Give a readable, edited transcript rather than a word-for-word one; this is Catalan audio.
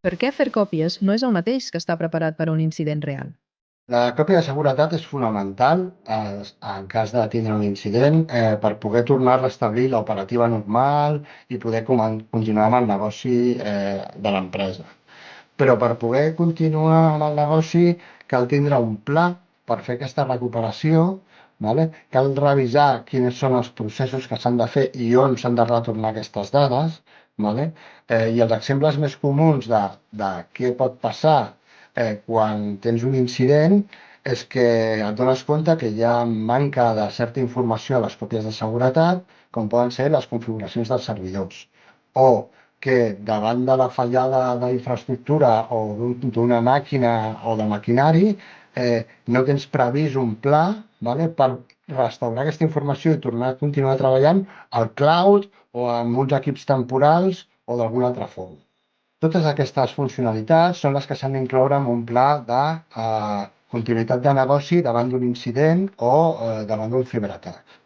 Per què fer còpies no és el mateix que estar preparat per a un incident real? La còpia de seguretat és fonamental en cas de tindre un incident per poder tornar a restablir l'operativa normal i poder continuar amb el negoci de l'empresa. Però per poder continuar amb el negoci cal tindre un pla per fer aquesta recuperació, vale? Cal revisar quins són els processos que s'han de fer i on s'han de retornar aquestes dades. Vale? I els exemples més comuns de què pot passar quan tens un incident és que et dones compte que hi ha manca de certa informació a les còpies de seguretat, com poden ser les configuracions dels servidors, o que davant de la fallada d'infraestructura o d'una màquina o de maquinari no tens previst un pla, vale, per restaurar aquesta informació i tornar a continuar treballant al cloud o amb uns equips temporals o d'alguna altra forma. Totes aquestes funcionalitats són les que s'han d'incloure en un pla de continuïtat de negoci davant d'un incident o davant d'un ciberatac.